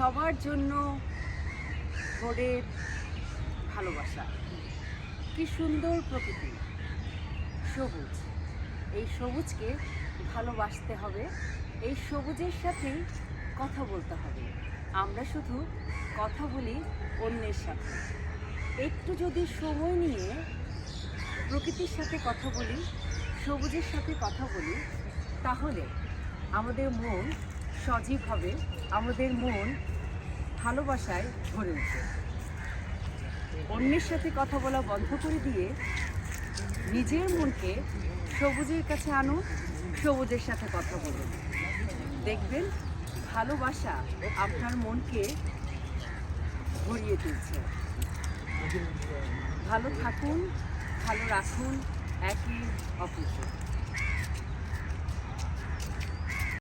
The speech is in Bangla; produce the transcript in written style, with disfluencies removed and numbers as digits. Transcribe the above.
সবার জন্য ভোরের ভালোবাসা। কি সুন্দর প্রকৃতি, সবুজ। এই সবুজকে ভালোবাসতে হবে, এই সবুজের সাথেই কথা বলতে হবে। আমরা শুধু কথা বলি অন্যের সাথে। একটু যদি সময় নিয়ে প্রকৃতির সাথে কথা বলি, সবুজের সাথে কথা বলি, তাহলে আমাদের মন সজীব হবে, আমাদের মন ভালোবাসায় ভরে উঠবে। অন্যের সাথে কথা বলা বন্ধ করে দিয়ে নিজের মনকে সবুজের কাছে আনুন, সবুজের সাথে কথা বলুন। দেখবেন ভালোবাসা আপনার মনকে ভরিয়ে তুলছে। ভালো থাকুন, ভালো রাখুন একে অপরকে।